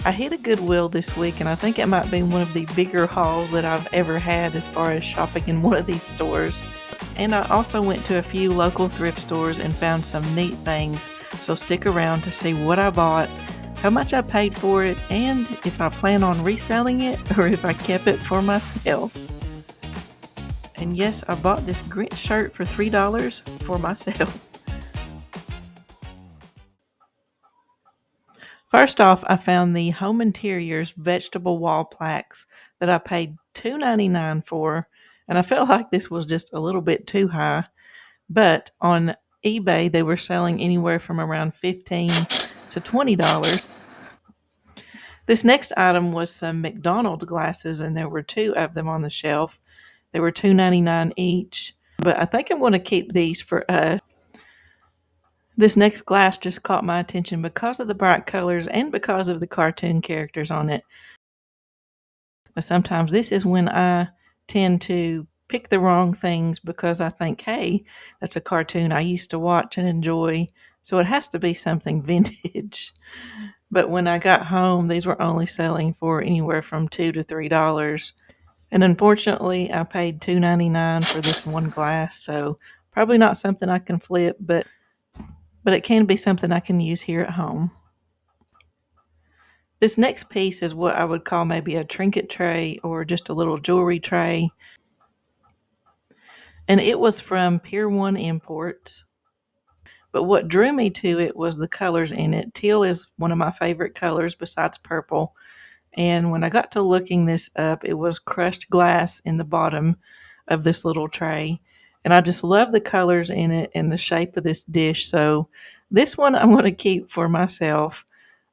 I hit a Goodwill this week, and I think it might be one of the bigger hauls that I've ever had as far as shopping in one of these stores. And I also went to a few local thrift stores and found some neat things, so stick around to see what I bought, how much I paid for it, and if I plan on reselling it or if I kept it for myself. And yes, I bought this Grinch shirt for $3 for myself. First off, I found the Home Interiors vegetable wall plaques that I paid $2.99 for, and I felt like this was just a little bit too high. But on eBay, they were selling anywhere from around $15 to $20. This next item was some McDonald's glasses, and there were two of them on the shelf. They were $2.99 each, but I think I'm going to keep these for us. This next glass just caught my attention because of the bright colors and because of the cartoon characters on it. But sometimes this is when I tend to pick the wrong things because I think, hey, that's a cartoon I used to watch and enjoy, so it has to be something vintage. But when I got home, these were only selling for anywhere from $2 to $3. And unfortunately, I paid $2.99 for this one glass, so probably not something I can flip, but it can be something I can use here at home. This next piece is what I would call maybe a trinket tray or just a little jewelry tray. And it was from Pier 1 Imports. But what drew me to it was the colors in it. Teal is one of my favorite colors besides purple. And when I got to looking this up, it was crushed glass in the bottom of this little tray. And I just love the colors in it and the shape of this dish. So this one I'm going to keep for myself.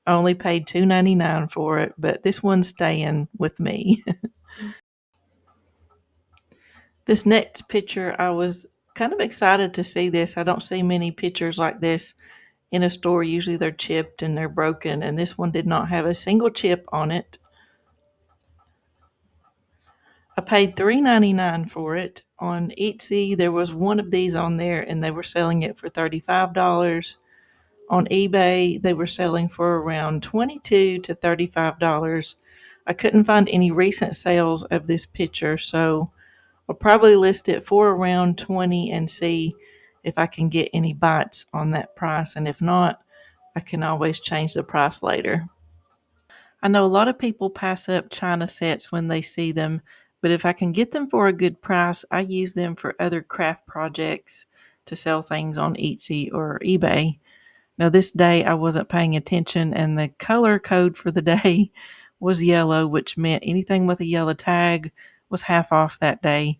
I only paid $2.99 for it, but this one's staying with me. This next picture, I was kind of excited to see this. I don't see many pictures like this in a store. Usually they're chipped and they're broken, and this one did not have a single chip on it. I paid $3.99 for it. On Etsy, there was one of these on there, and they were selling it for $35. On eBay, they were selling for around $22 to $35. I couldn't find any recent sales of this picture, so I'll probably list it for around 20 and see if I can get any bites on that price. And if not, I can always change the price later. I know a lot of people pass up China sets when they see them, but if I can get them for a good price, I use them for other craft projects to sell things on Etsy or eBay. Now, this day I wasn't paying attention, and the color code for the day was yellow, which meant anything with a yellow tag was half off that day.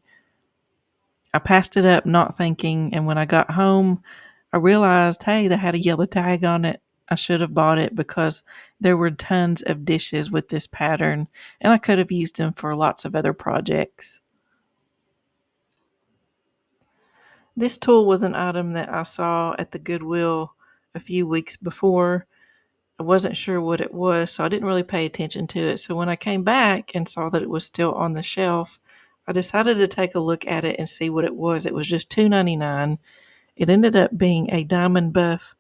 I passed it up not thinking, and when I got home, I realized, hey, they had a yellow tag on it. I should have bought it because there were tons of dishes with this pattern, and I could have used them for lots of other projects. This tool was an item that I saw at the Goodwill a few weeks before. I wasn't sure what it was, so I didn't really pay attention to it. So when I came back and saw that it was still on the shelf, I decided to take a look at it and see what it was. It was just $2.99. It ended up being a Diamond Buff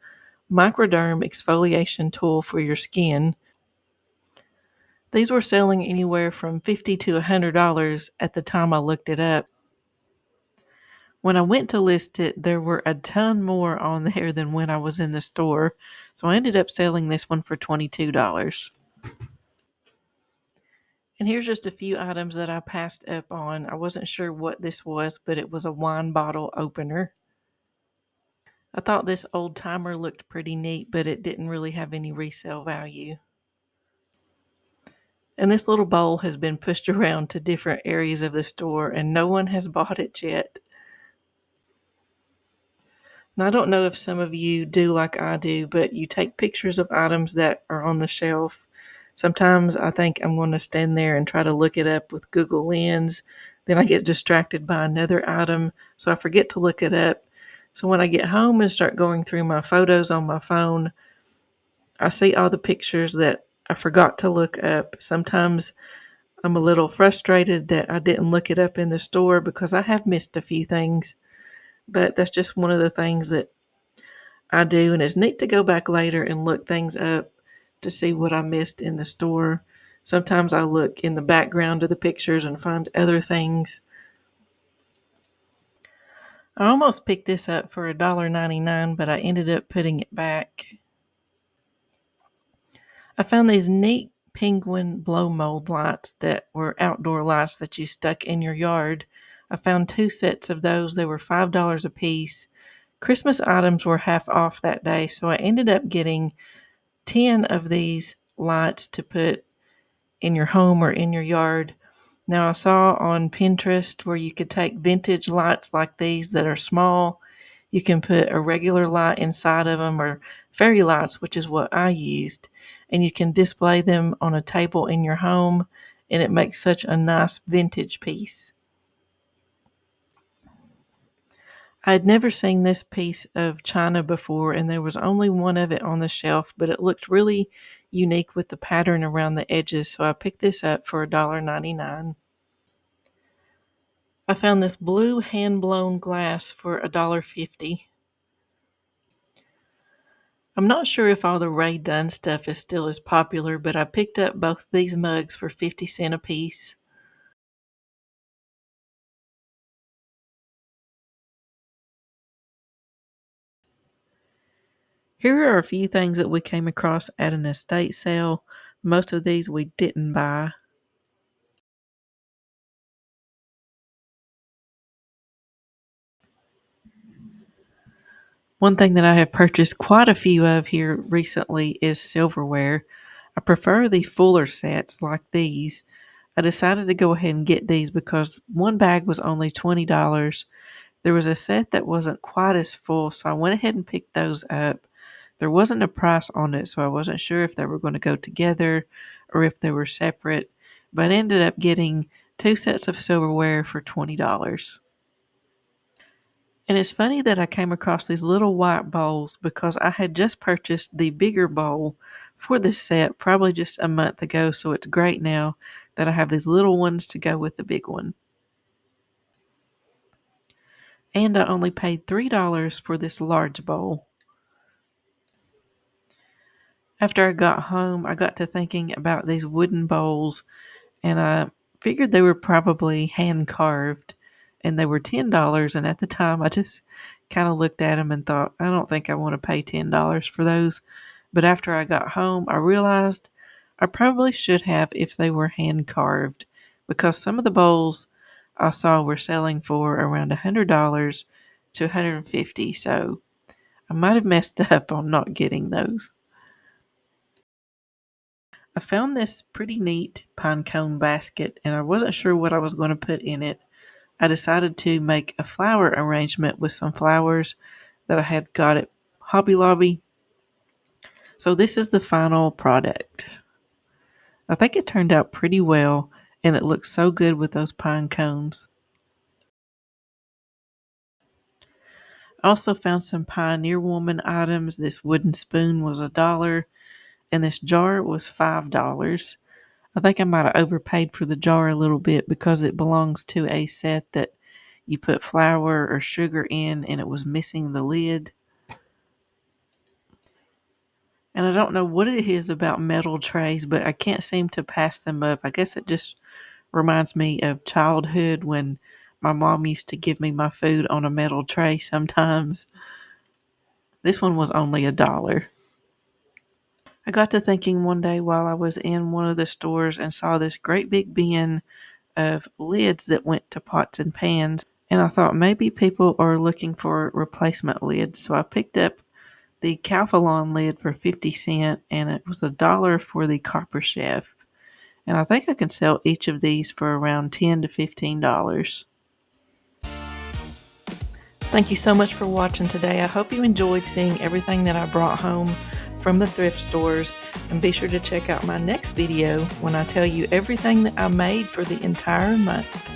microderm exfoliation tool for your skin. These were selling anywhere from $50 to $100 at the time I looked it up. When I went to list it, there were a ton more on there than when I was in the store, so I ended up selling this one for $22. And here's just a few items that I passed up on. I wasn't sure what this was, but it was a wine bottle opener. I thought this old timer looked pretty neat, but it didn't really have any resale value. And this little bowl has been pushed around to different areas of the store, and no one has bought it yet. Now, I don't know if some of you do like I do, but you take pictures of items that are on the shelf. Sometimes I think I'm going to stand there and try to look it up with Google Lens. Then I get distracted by another item, so I forget to look it up. So when I get home and start going through my photos on my phone, I see all the pictures that I forgot to look up. Sometimes I'm a little frustrated that I didn't look it up in the store because I have missed a few things. But that's just one of the things that I do, and it's neat to go back later and look things up to see what I missed in the store. Sometimes I look in the background of the pictures and find other things. I almost picked this up for $1.99, but I ended up putting it back. I found these neat penguin blow mold lights that were outdoor lights that you stuck in your yard. I found 2 sets of those. They were $5 a piece. Christmas items were half off that day, so I ended up getting 10 of these lights to put in your home or in your yard. Now, I saw on Pinterest where you could take vintage lights like these that are small. You can put a regular light inside of them or fairy lights, which is what I used, and you can display them on a table in your home, and it makes such a nice vintage piece. I had never seen this piece of china before, and there was only one of it on the shelf, but it looked really unique with the pattern around the edges, so I picked this up for $1.99. I found this blue hand-blown glass for $1.50. I'm not sure if all the Ray Dunn stuff is still as popular, but I picked up both these mugs for 50 cents a piece. Here are a few things that we came across at an estate sale. Most of these we didn't buy. One thing that I have purchased quite a few of here recently is silverware. I prefer the fuller sets like these. I decided to go ahead and get these because one bag was only $20. There was a set that wasn't quite as full, so I went ahead and picked those up. There wasn't a price on it, so I wasn't sure if they were going to go together or if they were separate, but I ended up getting 2 sets of silverware for $20. And it's funny that I came across these little white bowls because I had just purchased the bigger bowl for this set probably just a month ago, so it's great now that I have these little ones to go with the big one. And I only paid $3 for this large bowl. After I got home, I got to thinking about these wooden bowls, and I figured they were probably hand carved, and they were $10. And at the time, I just kind of looked at them and thought, I don't think I want to pay $10 for those. But after I got home, I realized I probably should have if they were hand carved, because some of the bowls I saw were selling for around $100 to $150. So I might have messed up on not getting those. I found this pretty neat pine cone basket, and I wasn't sure what I was going to put in it. I decided to make a flower arrangement with some flowers that I had got at Hobby Lobby. So this is the final product. I think it turned out pretty well, and it looks so good with those pine cones. I also found some Pioneer Woman items. This wooden spoon was $1, and this jar was $5. I think I might have overpaid for the jar a little bit because it belongs to a set that you put flour or sugar in, and it was missing the lid. And I don't know what it is about metal trays, but I can't seem to pass them up. I guess it just reminds me of childhood when my mom used to give me my food on a metal tray sometimes. This one was only $1. I got to thinking one day while I was in one of the stores and saw this great big bin of lids that went to pots and pans, and I thought maybe people are looking for replacement lids, so I picked up the Calphalon lid for 50 cents, and it was $1 for the copper chef. And I think I can sell each of these for around $10 to $15. Thank you so much for watching today. I hope you enjoyed seeing everything that I brought home from the thrift stores, and be sure to check out my next video when I tell you everything that I made for the entire month.